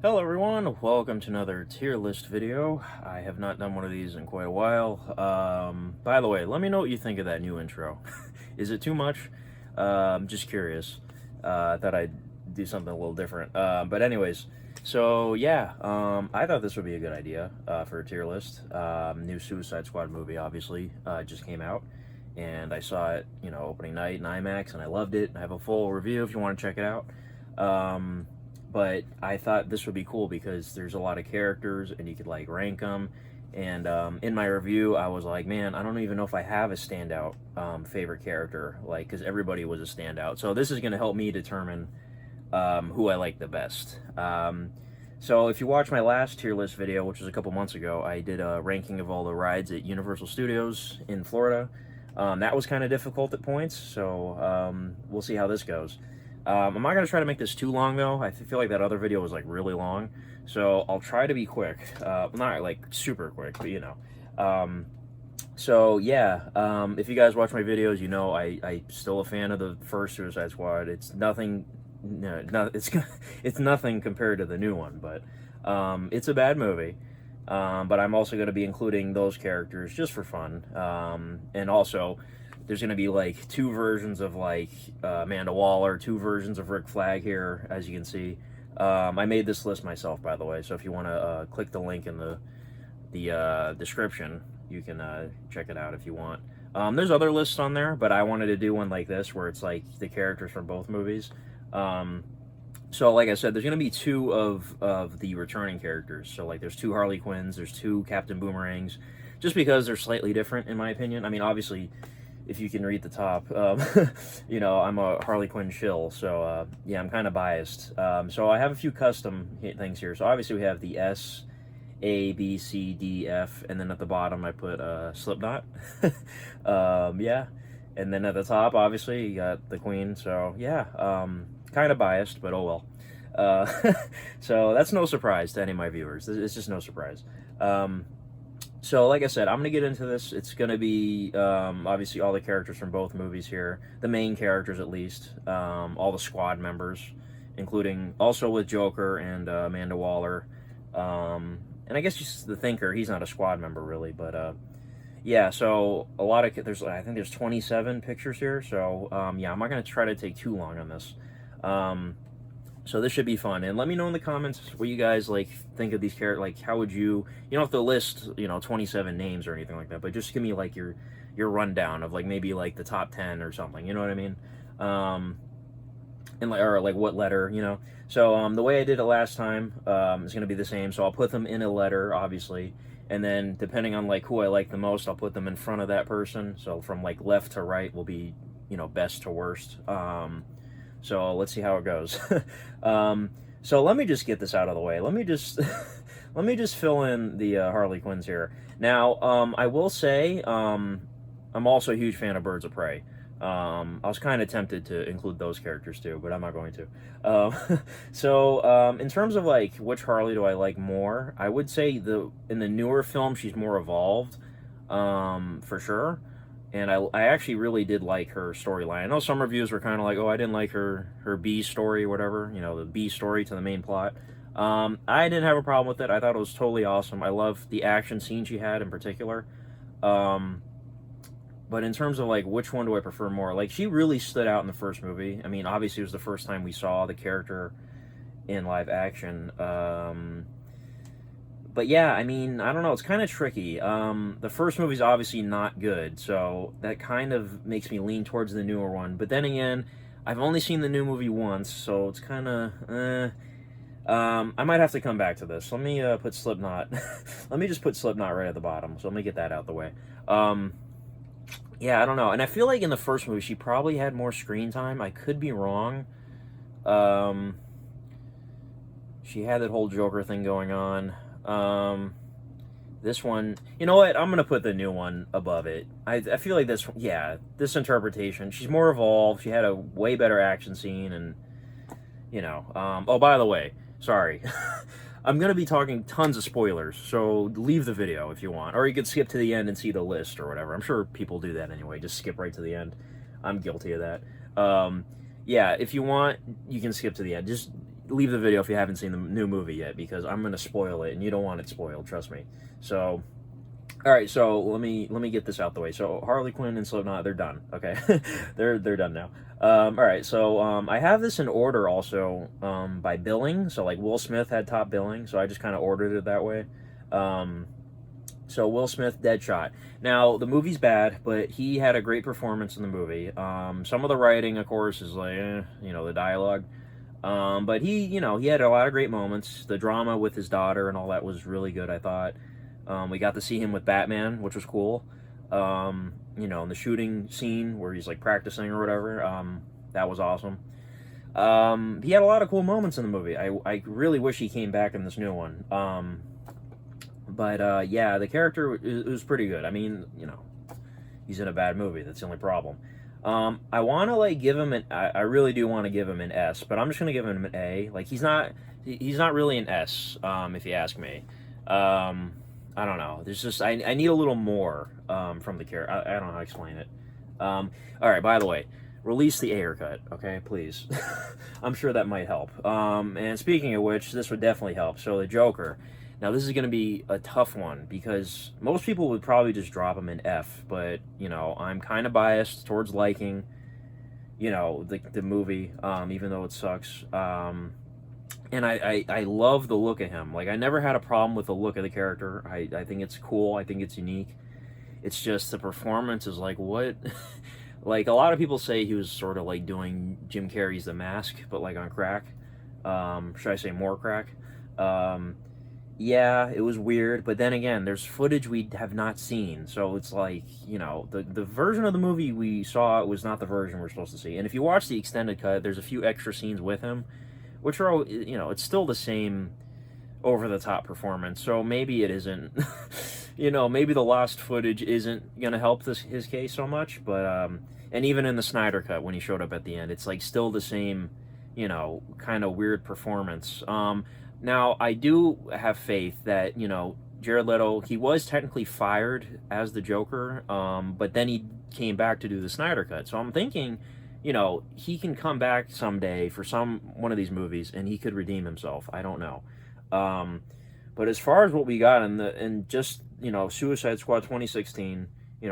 Hello everyone, welcome to another tier list video. I have not done one of these in quite a while. By the way, let me know what you think of that new intro. Is it too much? I'm just curious. Thought I'd do something a little different. But anyways, so yeah, I thought this would be a good idea for a tier list. New Suicide Squad movie obviously just came out. And I saw it, opening night in IMAX, and I loved it. I have a full review if you want to check it out. But I thought this would be cool because there's a lot of characters and you could like rank them. And in my review, I was like, man, I don't even know if I have a standout favorite character, like, because everybody was a standout. So this is going to help me determine who I like the best. So if you watch my last tier list video, which was a couple months ago, I did a ranking of all the rides at Universal Studios in Florida. That was kind of difficult at points, so we'll see how this goes. I'm not going to try to make this too long, though. I feel like that other video was, like, really long. So I'll try to be quick. Not, like, super quick, but, So, yeah, if you guys watch my videos, you know I'm still a fan of the first Suicide Squad. It's nothing... No, it's nothing compared to the new one, but it's a bad movie. But I'm also going to be including those characters just for fun. And also... There's going to be, like, two versions of, like, Amanda Waller, two versions of Rick Flag here, as you can see. I made this list myself, by the way, so if you want to click the link in the description, you can check it out if you want. There's other lists on there, but I wanted to do one like this, where it's, like, the characters from both movies. So, like I said, there's going to be two of the returning characters. So, like, there's two Harley Quinns, there's two Captain Boomerangs, just because they're slightly different, in my opinion. I mean, obviously... If you can read the top, I'm a Harley Quinn shill, so yeah, I'm kind of biased. So I have a few custom things here. So obviously we have the S, A, B, C, D, F, and then at the bottom I put Slipknot. Yeah, and then at the top, obviously, you got the Queen. So yeah, kind of biased, but oh well. So that's no surprise to any of my viewers. It's just no surprise. So, like I said, I'm going to get into this. It's going to be, obviously, all the characters from both movies here. The main characters, at least. All the squad members, including also with Joker and Amanda Waller. And I guess just the Thinker. He's not a squad member, really. But, yeah, so a lot of... I think there's 27 pictures here. So, yeah, I'm not going to try to take too long on this. So this should be fun, and let me know in the comments what you guys like think of these characters. Like, how would you don't have to list 27 names or anything like that, but just give me like your rundown of like maybe like the top 10 or something. You know what I mean? And like what letter? So the way I did it last time is going to be the same. So I'll put them in a letter, obviously, and then depending on like who I like the most, I'll put them in front of that person. So from like left to right will be best to worst. So let's see how it goes. So let me just get this out of the way. Let me just let me just fill in the Harley Quinns here. Now, I will say I'm also a huge fan of Birds of Prey. I was kind of tempted to include those characters too, but I'm not going to. So in terms of like which Harley do I like more, I would say in the newer film she's more evolved, for sure. And I actually really did like her storyline. I know some reviews were kind of like, oh, I didn't like her B story or whatever, the B story to the main plot. I didn't have a problem with it. I thought it was totally awesome. I love the action scene she had in particular. But in terms of, like, which one do I prefer more? Like, she really stood out in the first movie. I mean, obviously it was the first time we saw the character in live action. But yeah, I mean, I don't know, it's kind of tricky. The first movie's obviously not good, so that kind of makes me lean towards the newer one. But then again, I've only seen the new movie once, so it's kind of, I might have to come back to this. Let me put Slipknot. Let me just put Slipknot right at the bottom, so let me get that out the way. Yeah, I don't know. And I feel like in the first movie, she probably had more screen time. I could be wrong. She had that whole Joker thing going on. This one, you know what? I'm gonna put the new one above it. I feel like this interpretation. She's more evolved. She had a way better action scene, and oh, by the way, sorry, I'm gonna be talking tons of spoilers. So leave the video if you want, or you could skip to the end and see the list or whatever. I'm sure people do that anyway. Just skip right to the end. I'm guilty of that. Yeah, if you want, you can skip to the end. Just leave the video if you haven't seen the new movie yet, because I'm gonna spoil it, and you don't want it spoiled, trust me. So, all right, so let me get this out the way. So Harley Quinn and Slipknot, they're done. Okay, they're done now. All right, so I have this in order also by billing. So like Will Smith had top billing, so I just kind of ordered it that way. So Will Smith, Deadshot. Now the movie's bad, but he had a great performance in the movie. Some of the writing, of course, is like the dialogue. But he had a lot of great moments. The drama with his daughter and all that was really good, I thought. We got to see him with Batman, which was cool. In the shooting scene where he's like practicing or whatever, that was awesome. He had a lot of cool moments in the movie. I really wish he came back in this new one. But yeah, the character was pretty good. I mean, he's in a bad movie. That's the only problem. I want to like give him I really do want to give him an S, but I'm just gonna give him an A. Like he's not really an S, if you ask me. I don't know. There's just I need a little more from the character. I don't know how to explain it. All right. By the way, release the Ayer cut, okay? Please. I'm sure that might help. And speaking of which, this would definitely help. So the Joker. Now this is going to be a tough one because most people would probably just drop him in F, but I'm kind of biased towards liking, the movie, even though it sucks. And I love the look of him. Like I never had a problem with the look of the character. I think it's cool. I think it's unique. It's just the performance is like what. Like a lot of people say he was sort of like doing Jim Carrey's The Mask, but like on crack. Should I say more crack? Yeah, it was weird, but then again, there's footage we have not seen, so it's like, the version of the movie we saw was not the version we're supposed to see. And if you watch the extended cut, there's a few extra scenes with him, which are, it's still the same over-the-top performance, so maybe it isn't, maybe the lost footage isn't going to help his case so much, but, and even in the Snyder cut, when he showed up at the end, it's like still the same, kind of weird performance. Now, I do have faith that, Jared Leto, he was technically fired as the Joker, but then he came back to do the Snyder Cut. So I'm thinking, he can come back someday for one of these movies, and he could redeem himself. I don't know. But as far as what we got in just, Suicide Squad 2016,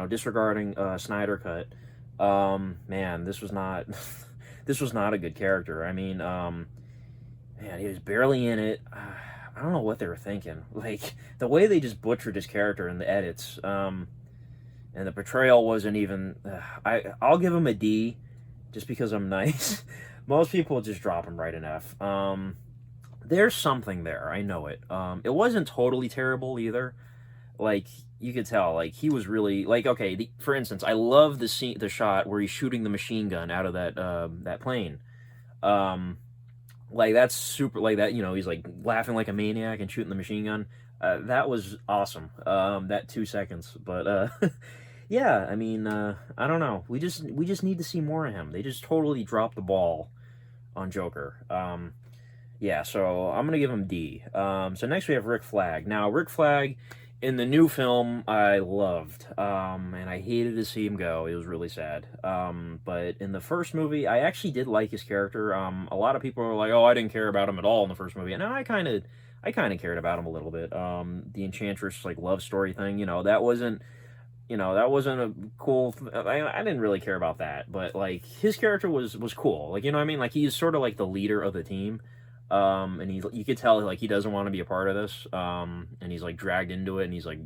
disregarding Snyder Cut, man, this was not, this was not a good character. I mean, man, he was barely in it. I don't know what they were thinking. Like, the way they just butchered his character in the edits, and the portrayal wasn't even... I'll give him a D, just because I'm nice. Most people just drop him right in F. There's something there, I know it. It wasn't totally terrible, either. Like, you could tell, like, he was really... Like, okay, for instance, I love the shot where he's shooting the machine gun out of that plane. Like, that's super, like, that, he's, like, laughing like a maniac and shooting the machine gun. That was awesome, that 2 seconds. But, yeah, I mean, I don't know. We just need to see more of him. They just totally dropped the ball on Joker. Yeah, so I'm going to give him D. So next we have Rick Flag. Now, Rick Flag... In the new film, I loved, and I hated to see him go. It was really sad. But in the first movie, I actually did like his character. A lot of people were like, "Oh, I didn't care about him at all in the first movie," and I kind of cared about him a little bit. The Enchantress like love story thing, that wasn't a cool. I didn't really care about that, but like his character was cool. Like what I mean? Like he's sort of like the leader of the team. And you could tell like he doesn't want to be a part of this, and he's like dragged into it, and he's like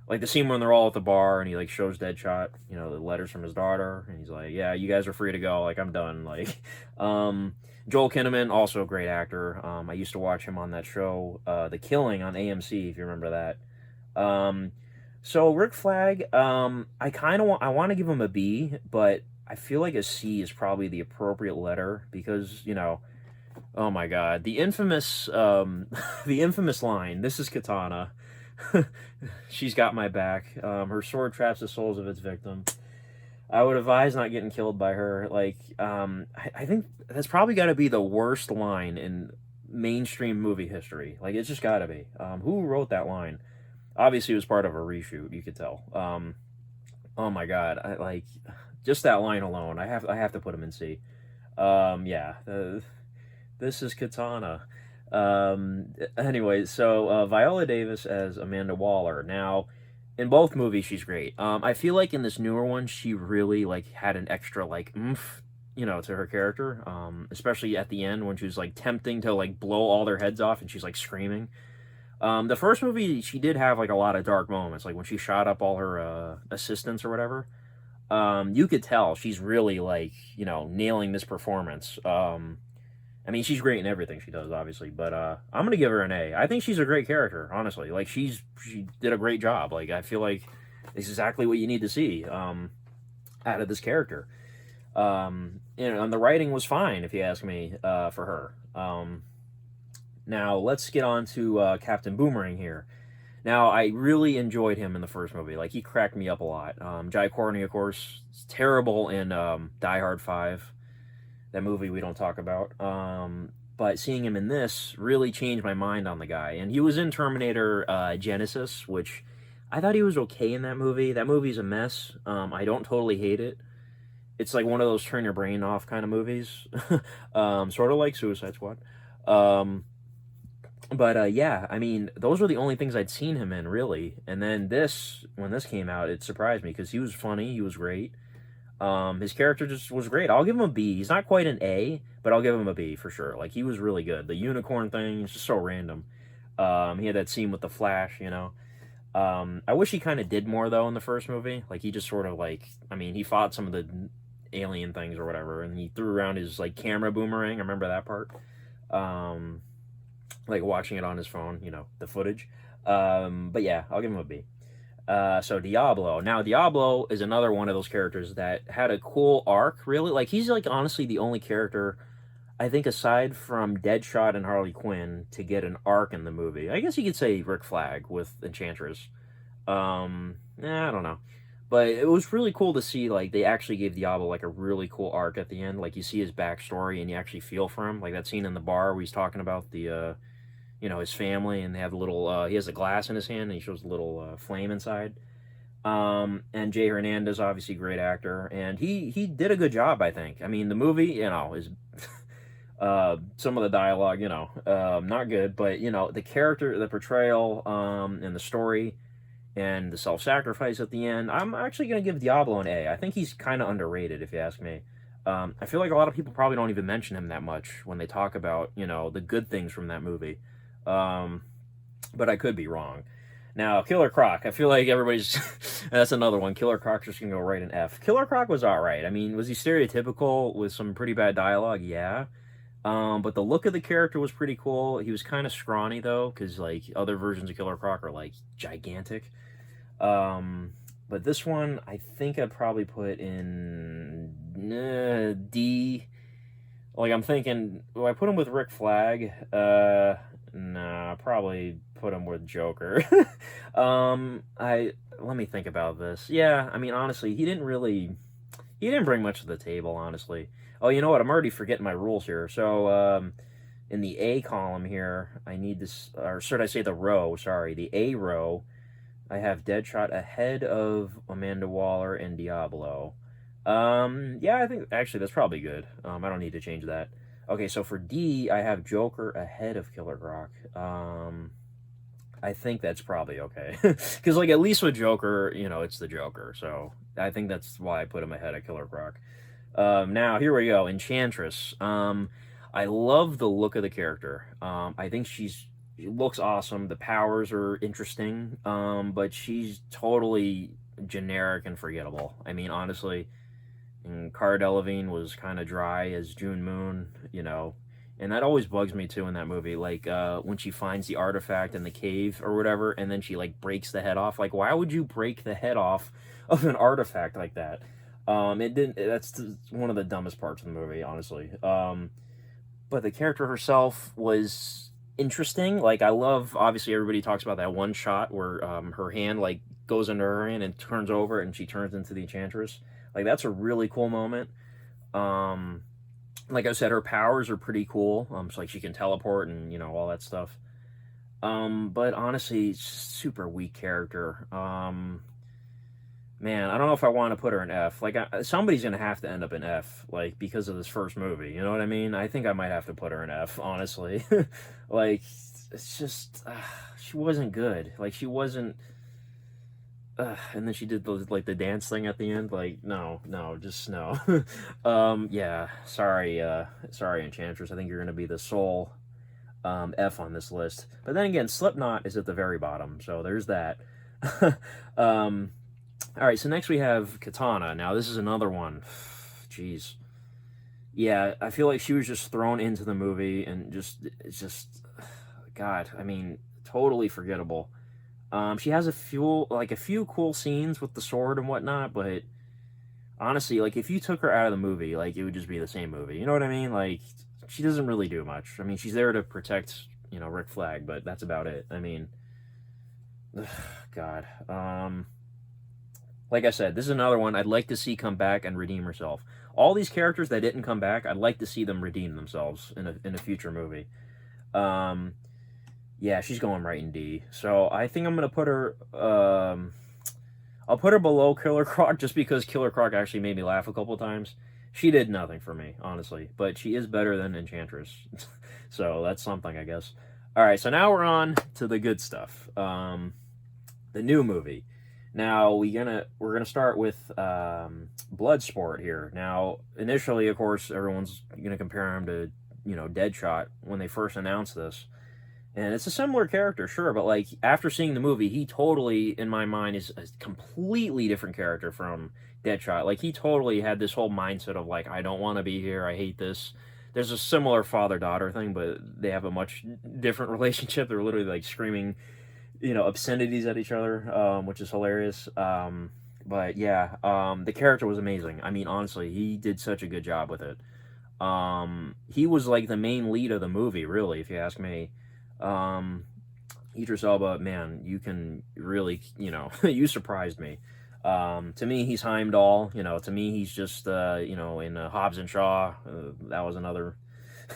like the scene when they're all at the bar and he like shows Deadshot the letters from his daughter, and he's like, yeah, you guys are free to go, like I'm done. Like Joel Kinnaman, also a great actor. I used to watch him on that show The Killing on AMC, if you remember that. So Rick Flag, I want to give him a B, but I feel like a C is probably the appropriate letter because oh my god, the infamous line, "This is Katana. She's got my back. Her sword traps the souls of its victim. I would advise not getting killed by her." Like, I think that's probably got to be the worst line in mainstream movie history. Like, it's just got to be. Who wrote that line? Obviously, it was part of a reshoot, you could tell. Oh my god, just that line alone, I have to put him in C. Yeah, This is Katana. Anyway, so Viola Davis as Amanda Waller. Now, in both movies, she's great. I feel like in this newer one, she really like had an extra like oomph, to her character. Especially at the end when she was like tempting to like blow all their heads off, and she's like screaming. The first movie, she did have like a lot of dark moments, like when she shot up all her assistants or whatever. You could tell she's really like nailing this performance. I mean, she's great in everything she does, obviously, but I'm gonna give her an A. I think she's a great character, honestly. Like she did a great job. Like I feel like it's exactly what you need to see out of this character. And the writing was fine, if you ask me, for her. Now let's get on to Captain Boomerang here. Now I really enjoyed him in the first movie. Like he cracked me up a lot. Jai Courtney, of course, is terrible in Die Hard 5. That movie we don't talk about. But seeing him in this really changed my mind on the guy. And he was in Terminator Genesis, which I thought he was okay in that movie. That movie's a mess. I don't totally hate it. It's like one of those turn your brain off kind of movies. Sort of like Suicide Squad. But yeah, I mean, those were the only things I'd seen him in, really. And then when this came out, it surprised me because he was funny, he was great. His character just was great. I'll give him a B. He's not quite an A, but I'll give him a B for sure. Like he was really good. The unicorn thing is just so random. He had that scene with the Flash. I wish he kind of did more though in the first movie. Like he just sort of like, I mean, he fought some of the alien things or whatever, and he threw around his like camera boomerang. I remember that part. Like watching it on his phone, the footage. But yeah, I'll give him a B. So Diablo. Now Diablo is another one of those characters that had a cool arc, really. Like he's like honestly the only character I think aside from Deadshot and Harley Quinn to get an arc in the movie. I guess you could say Rick Flag with Enchantress. I don't know. But it was really cool to see like they actually gave Diablo like a really cool arc at the end. Like you see his backstory and you actually feel for him. Like that scene in the bar where he's talking about the his family, and they have a little, he has a glass in his hand, and he shows a little flame inside. And Jay Hernandez, obviously great actor, and he did a good job, I think. I mean, the movie, is some of the dialogue, not good, but the character, the portrayal, and the story, and the self-sacrifice at the end. I'm actually gonna give Diablo an A. I think he's kind of underrated, if you ask me. I feel like a lot of people probably don't even mention him that much when they talk about the good things from that movie. But I could be wrong. Now, Killer Croc. I feel like everybody's... That's another one. Killer Croc's just going to go right in F. Killer Croc was alright. I mean, was he stereotypical with some pretty bad dialogue? Yeah. But the look of the character was pretty cool. He was kind of scrawny, though, because, like, other versions of Killer Croc are, like, gigantic. But this one, I think I'd probably put in D. Like, I'm thinking, do I put him with Rick Flag? Nah, probably put him with Joker. Let me think about this. Yeah, I mean, honestly, he didn't bring much to the table, honestly. Oh, you know what? I'm already forgetting my rules here. So, in the A column here, I need this, or should I say the row? Sorry, the A row. I have Deadshot ahead of Amanda Waller and Diablo. Yeah, I think actually that's probably good. I don't need to change that. Okay, so for D, I have Joker ahead of Killer Croc. I think that's probably okay. Because, like, at least with Joker, it's the Joker. So I think that's why I put him ahead of Killer Croc. Now, here we go. Enchantress. I love the look of the character. I think she looks awesome. The powers are interesting. But she's totally generic and forgettable. I mean, honestly... And Cara Delevingne was kind of dry as June Moon, and that always bugs me too in that movie. Like when she finds the artifact in the cave or whatever, and then she like breaks the head off. Like, why would you break the head off of an artifact like that? It didn't. That's one of the dumbest parts of the movie, honestly. But the character herself was interesting. Like, I love. Obviously, everybody talks about that one shot where her hand like goes into her hand and turns over, and she turns into the Enchantress. Like, that's a really cool moment. Like I said, her powers are pretty cool. So, like, she can teleport and, all that stuff. But honestly, it's super weak character. man, I don't know if I want to put her in F. Like, somebody's gonna have to end up in F, like because of this first movie. You know what I mean? I think I might have to put her in F, honestly. Like, it's just she wasn't good. Like, she wasn't. And then she did the dance thing at the end. Like, no, no, just no. Yeah, sorry, Enchantress. I think you're gonna be the sole F on this list. But then again, Slipknot is at the very bottom, so there's that. um, all right, so next we have Katana. Now this is another one. Jeez, yeah, I feel like she was just thrown into the movie and it's just, God, I mean, totally forgettable. She has a few cool scenes with the sword and whatnot, but honestly, like if you took her out of the movie, like it would just be the same movie. You know what I mean? Like she doesn't really do much. I mean, she's there to protect, Rick Flag, but that's about it. I mean, ugh, God. Like I said, this is another one I'd like to see come back and redeem herself. All these characters that didn't come back, I'd like to see them redeem themselves in a future movie. Um, yeah, she's going right in D. So I think I'm gonna put her. I'll put her below Killer Croc just because Killer Croc actually made me laugh a couple times. She did nothing for me, honestly, but she is better than Enchantress, so that's something, I guess. All right, so now we're on to the good stuff. The new movie. Now we're gonna start with Bloodsport here. Now, initially, of course, everyone's gonna compare him to Deadshot when they first announced this. And it's a similar character, sure, but like after seeing the movie, he totally, in my mind, is a completely different character from Deadshot. Like he totally had this whole mindset of like, I don't want to be here, I hate this. There's a similar father-daughter thing, but they have a much different relationship. They're literally like screaming, obscenities at each other, which is hilarious. But yeah, the character was amazing. I mean, honestly, he did such a good job with it. He was like the main lead of the movie, really, if you ask me. Idris Elba, man, you can really, you surprised me. To me, he's Heimdall. To me, he's just, in Hobbs and Shaw. That was another,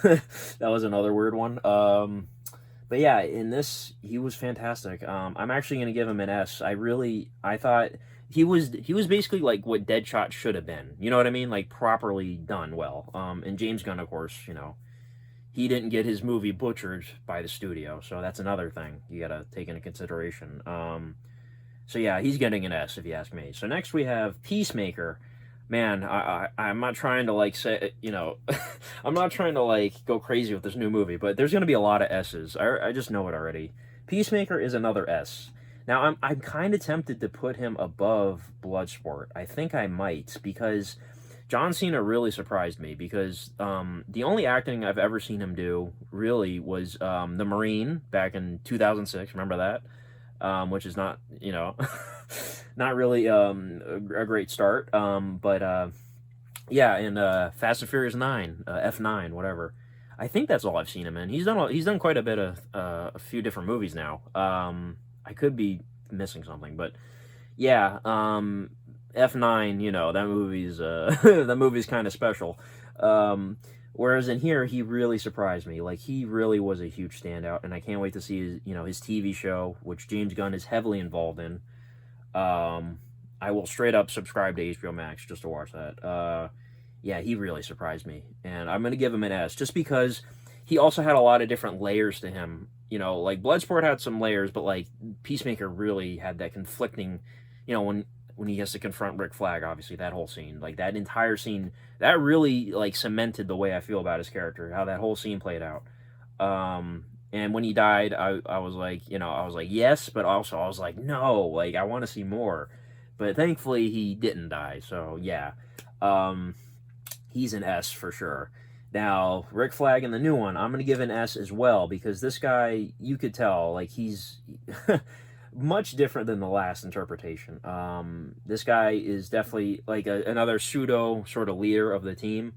that was another weird one. But yeah, in this, he was fantastic. I'm actually gonna give him an S. I thought he was basically like what Deadshot should have been. You know what I mean? Like properly done well. And James Gunn, of course, he didn't get his movie butchered by the studio, so that's another thing you gotta take into consideration. So yeah, he's getting an S if you ask me. So next we have Peacemaker. Man, I'm not trying to like say I'm not trying to like go crazy with this new movie, but there's gonna be a lot of S's. I just know it already. Peacemaker is another S. Now I'm kind of tempted to put him above Bloodsport. I think I might because John Cena really surprised me because the only acting I've ever seen him do really was the Marine back in 2006. Remember that? Which is not, not really a great start. But yeah, in Fast and Furious 9, F9, whatever. I think that's all I've seen him in. He's done quite a bit of a few different movies now. I could be missing something, but yeah. F9, that movie's that movie's kind of special. Whereas in here, he really surprised me. Like he really was a huge standout, and I can't wait to see his TV show, which James Gunn is heavily involved in. I will straight up subscribe to HBO Max just to watch that. Yeah, he really surprised me, and I'm gonna give him an S just because he also had a lot of different layers to him. Like Bloodsport had some layers, but like Peacemaker really had that conflicting. When he has to confront Rick Flag, obviously that whole scene, like that entire scene, that really like cemented the way I feel about his character, how that whole scene played out. And when he died, I was like, I was like yes, but also I was like no, like I want to see more. But thankfully he didn't die, so yeah, he's an S for sure. Now Rick Flag in the new one, I'm gonna give an S as well because this guy, you could tell, like he's. Much different than the last interpretation. This guy is definitely like another pseudo sort of leader of the team.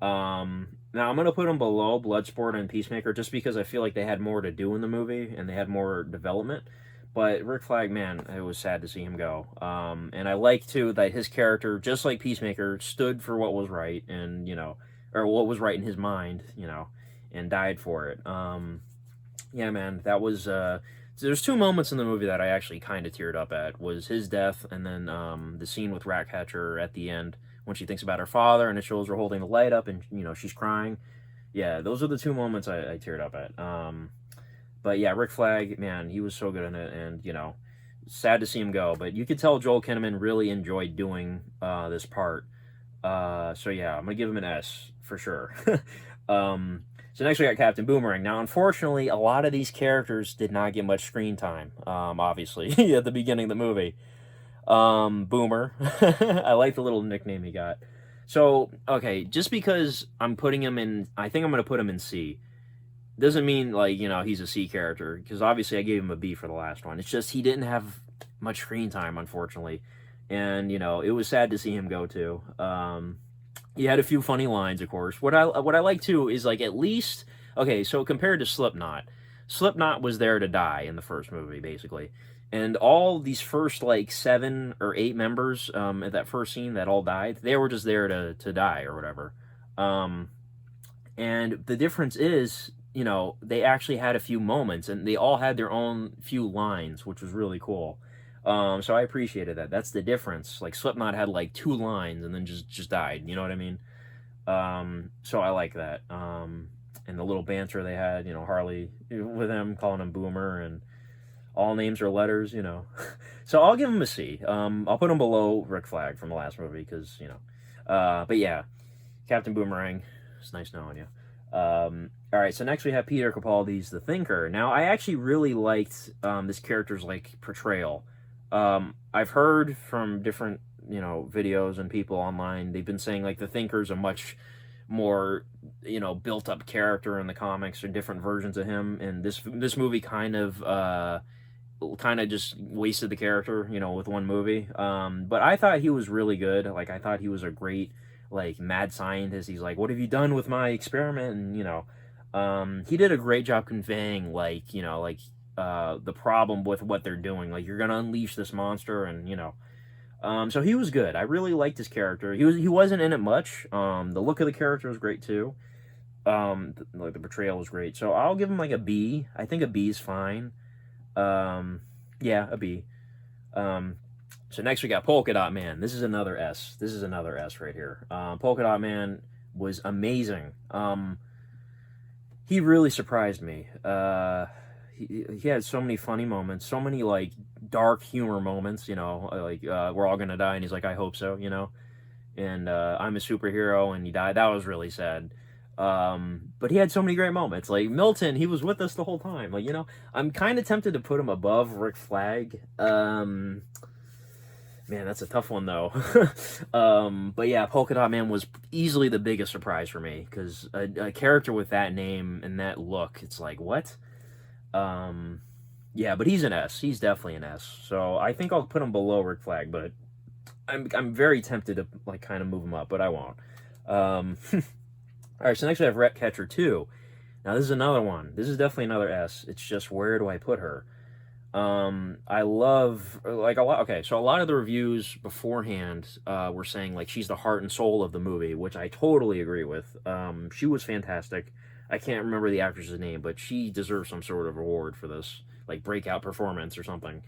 Now I'm gonna put him below Bloodsport and Peacemaker just because I feel like they had more to do in the movie and they had more development. But Rick Flag, man, it was sad to see him go. And I like too that his character, just like Peacemaker, stood for what was right and or what was right in his mind, and died for it. Yeah, man, that was there's two moments in the movie that I actually kind of teared up at, was his death, and then the scene with Ratcatcher at the end when she thinks about her father and it shows her holding the light up and she's crying. Yeah, those are the two moments I teared up at. But yeah, Rick Flag, man, he was so good in it, and sad to see him go. But you could tell Joel Kinnaman really enjoyed doing this part. So yeah, I'm gonna give him an S for sure. So next we got Captain Boomerang. Now, unfortunately, a lot of these characters did not get much screen time. Obviously, at the beginning of the movie. Boomer. I like the little nickname he got. So, okay, just because I'm putting him in, I think I'm going to put him in C. Doesn't mean, like, he's a C character, because obviously I gave him a B for the last one. It's just he didn't have much screen time, unfortunately. And, it was sad to see him go, too. He had a few funny lines, of course. What I like, too, is, like, at least, okay, so compared to Slipknot, Slipknot was there to die in the first movie, basically. And all these first, like, 7 or 8 members at that first scene that all died, they were just there to die or whatever. And the difference is, they actually had a few moments, and they all had their own few lines, which was really cool. So I appreciated that. That's the difference. Like, Slipknot had, like, 2 lines and then just died, you know what I mean? So I like that. And the little banter they had, Harley with him, calling him Boomer, and all names are letters, So I'll give him a C. I'll put him below Rick Flag from the last movie because, but yeah, Captain Boomerang, it's nice knowing you. All right, so next we have Peter Capaldi's The Thinker. Now, I actually really liked this character's, like, portrayal. I've heard from different, videos and people online, they've been saying, like, The Thinker's a much more, built-up character in the comics, or different versions of him, and this movie kind of just wasted the character, with one movie. But I thought he was really good. Like, I thought he was a great, like, mad scientist. He's like, what have you done with my experiment? And, he did a great job conveying, like, the problem with what they're doing. Like, you're going to unleash this monster, and, so he was good. I really liked his character. He wasn't in it much. The look of the character was great, too. The portrayal was great. So I'll give him, like, a B. I think a B is fine. Yeah, a B. So next we got Polka-Dot Man. This is another S. This is another S right here. Polka-Dot Man was amazing. He really surprised me. He had so many funny moments, so many, like, dark humor moments, like, we're all gonna die, and he's like, I hope so, and I'm a superhero, and he died. That was really sad. But he had so many great moments. Like, Milton, he was with us the whole time. Like, I'm kind of tempted to put him above Rick Flag. Man, that's a tough one, though. But yeah, Polka-Dot Man was easily the biggest surprise for me, because a character with that name and that look, it's like, what? Yeah, but he's an S. He's definitely an S. So I think I'll put him below Rick Flag, but I'm very tempted to, like, kind of move him up, but I won't. All right, so next we have Ratcatcher II. Now, this is another one. This is definitely another S. It's just, where do I put her? I love, like, a lot. Okay, so a lot of the reviews beforehand were saying, like, she's the heart and soul of the movie, which I totally agree with. She was fantastic. I can't remember the actress's name, but she deserves some sort of award for this, like, breakout performance or something.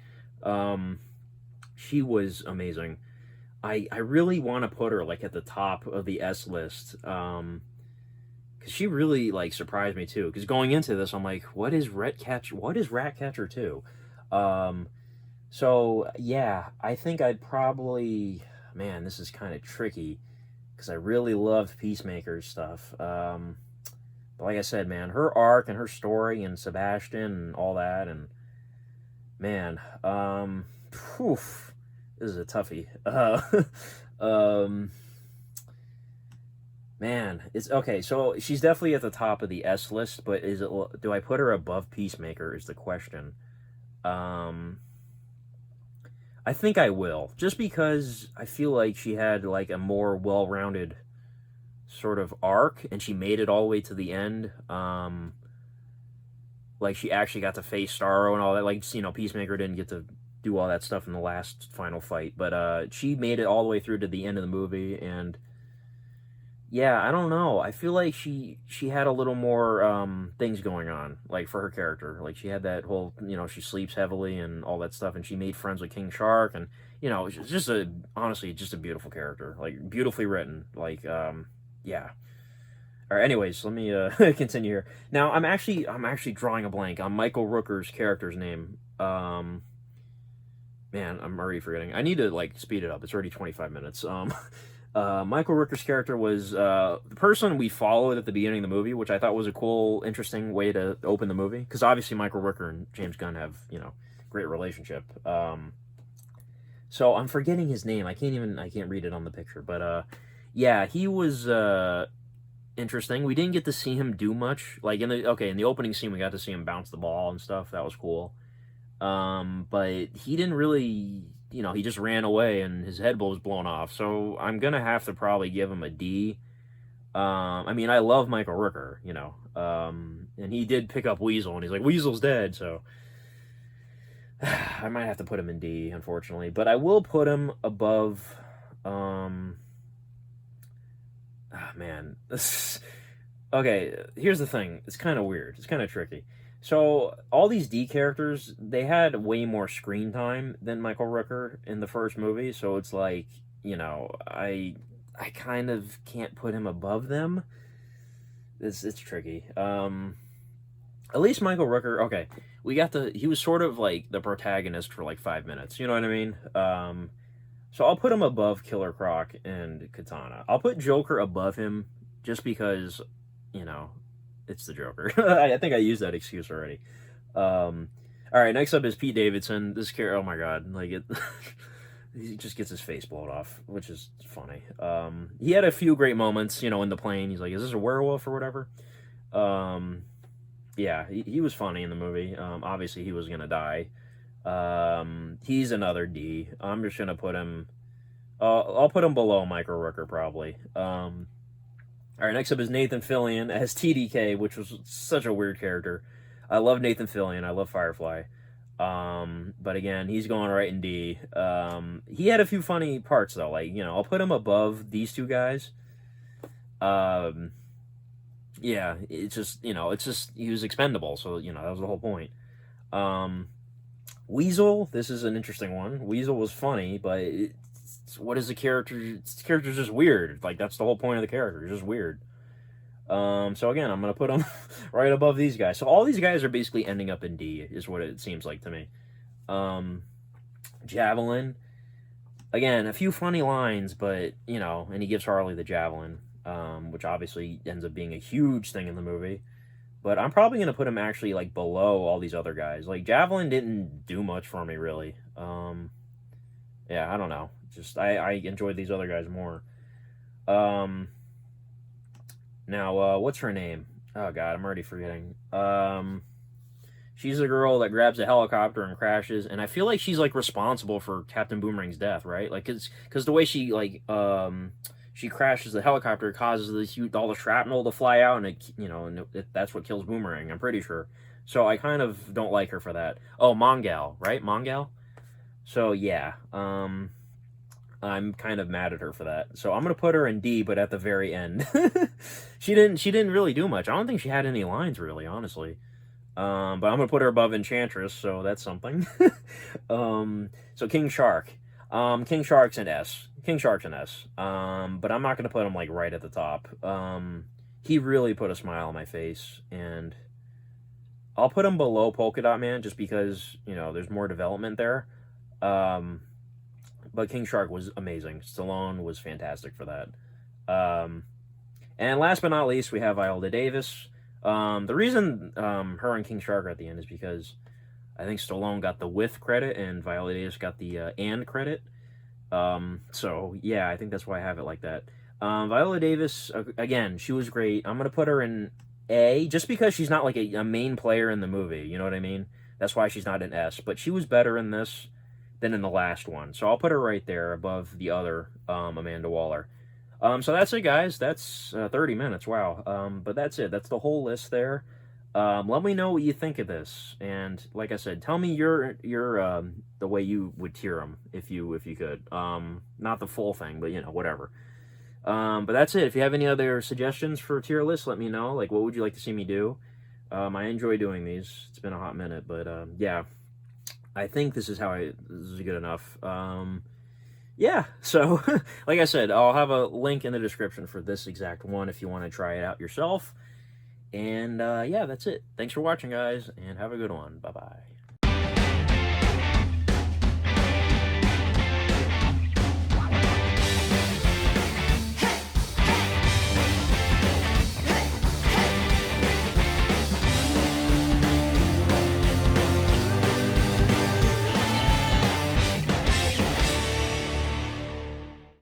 She was amazing. I really want to put her, like, at the top of the S list, because she really, like, surprised me, too. Because going into this, I'm like, what is Ratcatcher 2? So, yeah, I think I'd probably... Man, this is kind of tricky, because I really loved Peacemaker's stuff. But like I said, man, her arc and her story and Sebastian and all that, and... Man, this is a toughie. Man, it's okay. So she's definitely at the top of the S list, but do I put her above Peacemaker is the question. I think I will, just because I feel like she had, like, a more well-rounded sort of arc, and she made it all the way to the end. Like, she actually got to face Starro and all that. Like, Peacemaker didn't get to do all that stuff in the last final fight, but she made it all the way through to the end of the movie, and Yeah, I don't know. I feel like she had a little more things going on, like for her character. Like she had that whole, she sleeps heavily and all that stuff, and she made friends with King Shark, and it's just honestly just a beautiful character, like beautifully written. Like yeah. All right. Anyways, let me continue here. Now I'm actually drawing a blank on Michael Rooker's character's name. Man, I'm already forgetting. I need to like speed it up. It's already 25 minutes. Michael Rooker's character was the person we followed at the beginning of the movie, which I thought was a cool, interesting way to open the movie. Because obviously Michael Rooker and James Gunn have great relationship. So I'm forgetting his name. I can't read it on the picture, but yeah, he was interesting. We didn't get to see him do much. Like in the opening scene, we got to see him bounce the ball and stuff. That was cool. But he didn't really, he just ran away and his head was blown off. So I'm gonna have to probably give him a D. I mean, I love Michael Rooker, and he did pick up Weasel, and he's like, Weasel's dead, so I might have to put him in D, unfortunately. But I will put him above. Man, okay. Here's the thing. It's kind of weird. It's kind of tricky. So all these D characters, they had way more screen time than Michael Rooker in the first movie. So it's like, I kind of can't put him above them. It's tricky. At least Michael Rooker. Okay, he was sort of like the protagonist for like 5 minutes. You know what I mean? So I'll put him above Killer Croc and Katana. I'll put Joker above him just because, it's the Joker. I think I used that excuse already. All right, next up is Pete Davidson. This character, oh my god, like it, he just gets his face blown off, which is funny. He had a few great moments, in the plane. He's like, "Is this a werewolf or whatever?" Yeah, he was funny in the movie. Obviously, he was gonna die. He's another D. I'm just gonna put him. I'll put him below Michael Rooker probably. All right, next up is Nathan Fillion as T.D.K, which was such a weird character. I love Nathan Fillion. I love Firefly. But again, he's going right in D. He had a few funny parts though. Like I'll put him above these two guys. Yeah, it's just he was expendable. So that was the whole point. Weasel, this is an interesting one. Weasel was funny, but what is the character? The character's just weird. Like that's the whole point of the character. It's just weird. So again, I'm gonna put him right above these guys. So all these guys are basically ending up in D, is what it seems like to me. Javelin, again, a few funny lines, but and he gives Harley the javelin, which obviously ends up being a huge thing in the movie. But I'm probably going to put him actually, like, below all these other guys. Like, Javelin didn't do much for me, really. Yeah, I don't know. Just, I enjoyed these other guys more. Now, what's her name? Oh, God, I'm already forgetting. She's a girl that grabs a helicopter and crashes, and I feel like she's, like, responsible for Captain Boomerang's death, right? Like, because the way she, like, she crashes the helicopter, causes all the shrapnel to fly out, and that's what kills Boomerang. I'm pretty sure. So I kind of don't like her for that. Oh, Mongal, right? Mongal. So yeah, I'm kind of mad at her for that. So I'm gonna put her in D, but at the very end, she didn't really do much. I don't think she had any lines really, honestly. But I'm gonna put her above Enchantress, so that's something. So King Shark. King Shark's an S. King Shark's an S. But I'm not gonna put him like right at the top. He really put a smile on my face, and I'll put him below Polka-Dot Man just because there's more development there. But King Shark was amazing. Stallone was fantastic for that. And last but not least, we have Viola Davis. The reason her and King Shark are at the end is because I think Stallone got the with credit and Viola Davis got the and credit. So yeah, I think that's why I have it like that. Viola Davis, again, she was great. I'm gonna put her in A just because she's not like a main player in the movie. You know what I mean? That's why she's not an S. But she was better in this than in the last one. So I'll put her right there above the other Amanda Waller. So that's it, guys. That's 30 minutes. Wow. But that's it. That's the whole list there. Let me know what you think of this, and like I said, tell me your the way you would tier them if you could. Not the full thing, but whatever. But that's it. If you have any other suggestions for tier lists, let me know. Like, what would you like to see me do? I enjoy doing these. It's been a hot minute, but yeah, I think this is good enough. Yeah, so like I said, I'll have a link in the description for this exact one if you want to try it out yourself. And yeah, that's it. Thanks for watching, guys, and have a good one. Bye bye.